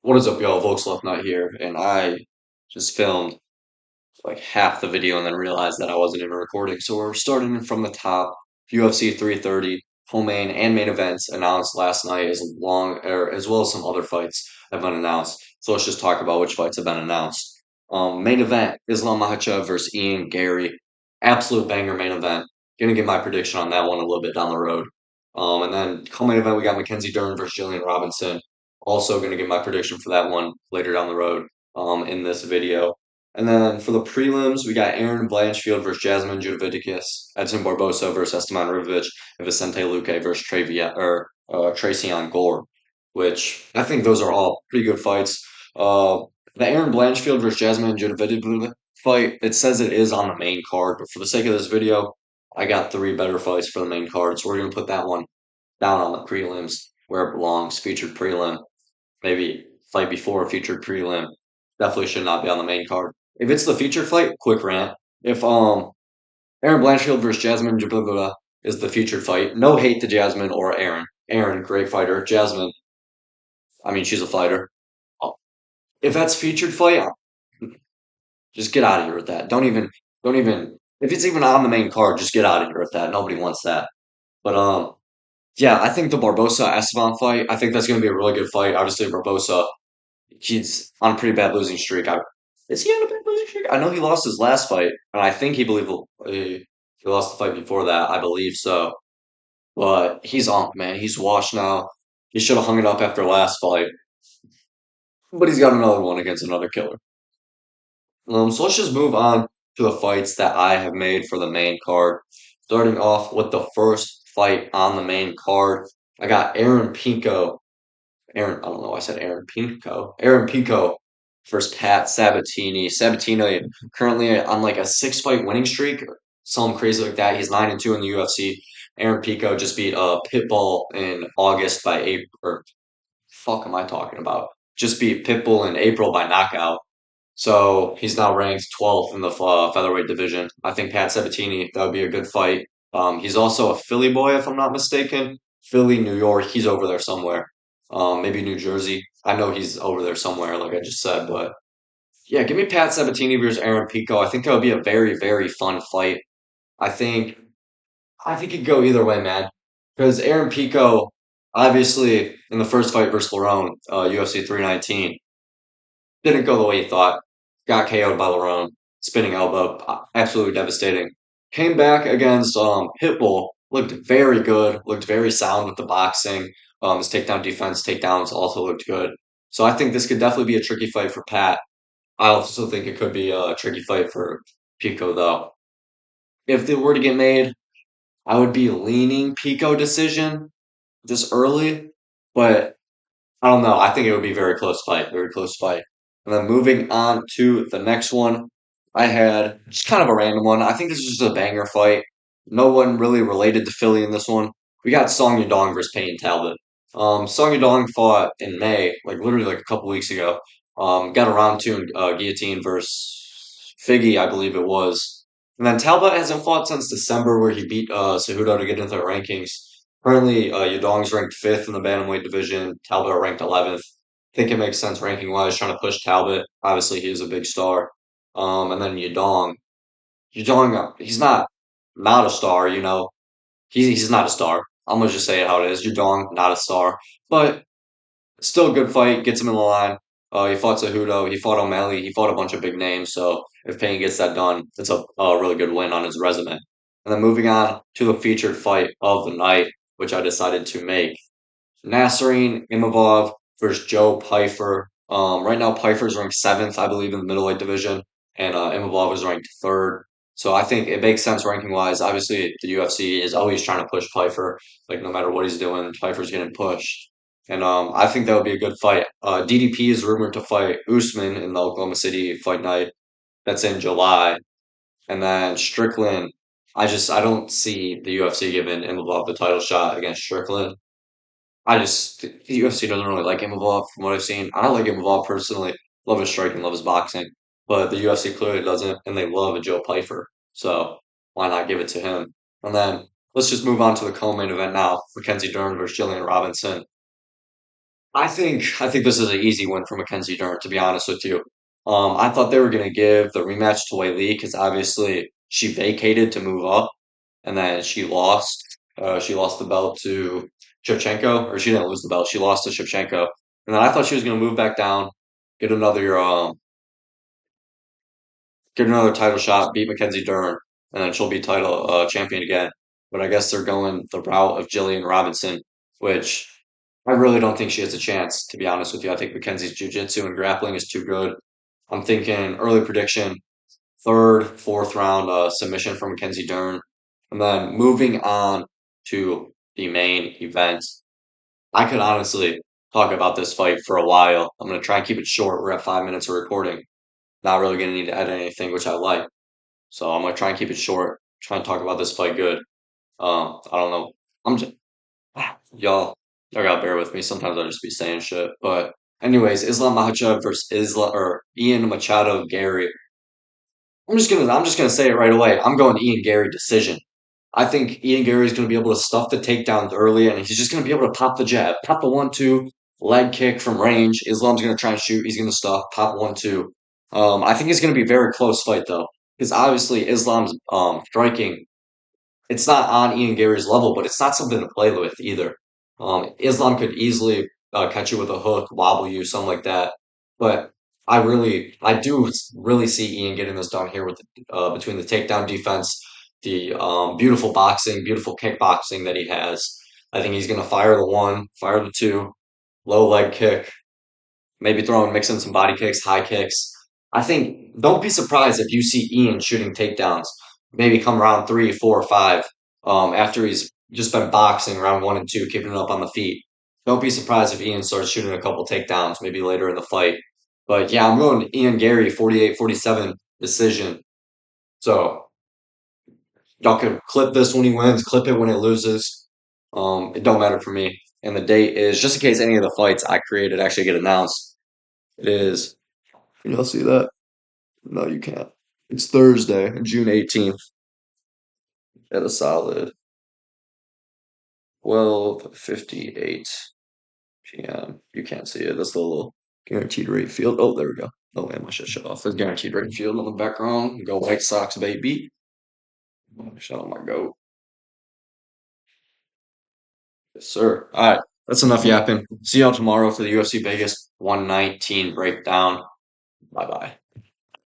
What is up, y'all? Volks Left Nut here, and I just filmed like half the video and then realized that I wasn't even recording. So we're starting from the top. UFC 330, co-main and main events announced last night as well as some other fights have been announced. So let's just talk about which fights have been announced. Main event, Islam Makhachev versus Ian Gary. Absolute banger main event. Gonna give my prediction on that one a little bit down the road. And then co-main event, we got Mackenzie Dern versus Jillian Robinson. Also gonna give my prediction for that one later down the road in this video. And then for the prelims, we got Aaron Blanchfield versus Jasmine Judovicus, Edson Barbosa versus Esteban Rivovic, and Vicente Luque versus Tracion Gore, which I think those are all pretty good fights. The Aaron Blanchfield versus Jasmine Judovicus fight, it says it is on the main card, but for the sake of this video, I got three better fights for the main card, so we're going to put that one down on the prelims where it belongs, featured prelim, maybe fight before a featured prelim. Definitely should not be on the main card. If it's the featured fight, quick rant. If Aaron Blanchfield versus Jasmine Jabilgula is the featured fight, no hate to Jasmine or Aaron. Aaron, great fighter. Jasmine, I mean, she's a fighter. If that's featured fight, just get out of here with that. Don't even. If it's even on the main card, just get out of here with that. Nobody wants that. But yeah, I think the Barbosa Esteban fight. I think that's going to be a really good fight. Obviously, Barbosa, he's on a pretty bad losing streak. Is he on a bad losing streak? I know he lost his last fight, and I think he lost the fight before that. I believe so. But he's on, man. He's washed now. He should have hung it up after last fight, but he's got another one against another killer. So let's just move on to the fights that I have made for the main card. Starting off with the first fight on the main card, I got Aaron Pinko. I don't know why I said Aaron Pinko. Aaron Pinko versus Pat Sabatini. Sabatini currently on like a six-fight winning streak, something crazy like that. He's 9-2 in the UFC. Aaron Pico just beat Pitbull in August by April. Or fuck am I talking about? Just beat Pitbull in April by knockout. So he's now ranked 12th in the featherweight division. I think Pat Sabatini, that would be a good fight. He's also a Philly boy, if I'm not mistaken. Philly, New York, he's over there somewhere. Maybe New Jersey. I know he's over there somewhere, like I just said. But yeah, give me Pat Sabatini versus Aaron Pico. I think that would be a very, very fun fight. I think I think it could go either way, man. Because Aaron Pico, obviously, in the first fight versus Lerone, UFC 319, didn't go the way he thought. Got KO'd by Lerone, spinning elbow, absolutely devastating. Came back against Pitbull, looked very good, looked very sound with the boxing. His takedown defense, takedowns also looked good. So I think this could definitely be a tricky fight for Pat. I also think it could be a tricky fight for Pico, though. If they were to get made, I would be leaning Pico decision this early, but I don't know. I think it would be a very close fight, very close fight. And then moving on to the next one, I had just kind of a random one. I think this is just a banger fight. No one really related to Philly in this one. We got Song Yadong versus Payne Talbot. Song Yadong fought in May, like literally like a couple weeks ago. Got a round two guillotine versus Figgy, I believe it was. And then Talbot hasn't fought since December, where he beat Cejudo to get into the rankings. Currently, Yadong's ranked fifth in the bantamweight division. Talbot ranked 11th. Think it makes sense ranking wise, trying to push Talbot. Obviously, he is a big star. And then Yadong. Yadong, he's not a star. He's not a star. I'm gonna just say it how it is. Yadong, not a star, but still a good fight. Gets him in the line. He fought Cejudo. He fought O'Malley. He fought a bunch of big names. So if Payne gets that done, it's a really good win on his resume. And then moving on to the featured fight of the night, which I decided to make. Nasserine Imavov versus Joe Pyfer. Right now, Pyfer's ranked seventh, I believe, in the middleweight division, and Imavov is ranked third. So I think it makes sense ranking wise. Obviously, the UFC is always trying to push Pyfer. Like no matter what he's doing, Pyfer's getting pushed, and I think that would be a good fight. DDP is rumored to fight Usman in the Oklahoma City fight night. That's in July, and then Strickland. I don't see the UFC giving Imavov the title shot against Strickland. The UFC doesn't really like Imavov from what I've seen. I don't like Imavov personally. Love his striking, love his boxing, but the UFC clearly doesn't, and they love a Joe Pyfer. So why not give it to him? And then let's just move on to the co-main event now: Mackenzie Dern versus Jillian Robinson. I think this is an easy win for Mackenzie Dern, to be honest with you. I thought they were gonna give the rematch to Wei Lee because obviously she vacated to move up, and then she lost. She lost the belt to Shevchenko, or she didn't lose the belt. She lost to Shevchenko, and then I thought she was gonna move back down, get another get another title shot, beat Mackenzie Dern, and then she'll be title champion again. But I guess they're going the route of Jillian Robinson, which I really don't think she has a chance, to be honest with you. I think Mackenzie's jiu-jitsu and grappling is too good. I'm thinking early prediction, third, fourth round submission for Mackenzie Dern. And then moving on to the main event. I could honestly talk about this fight for a while. I'm going to try and keep it short. We're at 5 minutes of recording. Not really going to need to edit anything, which I like. So I'm gonna try and keep it short. Try and talk about this fight good. I don't know. I'm just y'all. Y'all gotta bear with me. Sometimes I just be saying shit. But anyways, Islam Makhachev versus Islam or Ian Machado Gary. I'm just gonna say it right away. I'm going Ian Gary decision. I think Ian Gary is gonna be able to stuff the takedowns early, and he's just gonna be able to pop the jab, pop the 1-2, leg kick from range. Islam's gonna try and shoot. He's gonna stuff, pop 1-2. I think it's gonna be a very close fight though, because obviously Islam's striking it's not on Ian Gary's level, but it's not something to play with either. Islam could easily catch you with a hook, wobble you, something like that. But I do really see Ian getting this done here with between the takedown defense, the beautiful boxing, beautiful kickboxing that he has. I think he's going to fire the one, fire the two, low leg kick, maybe mix in some body kicks, high kicks. I think don't be surprised if you see Ian shooting takedowns, maybe come round three, four, five, after he's just been boxing round one and two, keeping it up on the feet. Don't be surprised if Ian starts shooting a couple takedowns, maybe later in the fight. But yeah, I'm going Ian Gary, 48-47 decision. So y'all can clip this when he wins, clip it when he loses. It don't matter for me. And the date is just in case any of the fights I created actually get announced. It is. Can y'all see that? No, you can't. It's Thursday, June 18th at a solid 12:58 p.m. You can't see it. That's the little guaranteed rate field. Oh, there we go. Oh, man, I should shut off. There's guaranteed rate field on the background. Go White Sox, baby. Shut on my goat. Yes, sir. All right. That's enough yapping. See y'all tomorrow for the UFC Vegas 119 breakdown. Bye bye.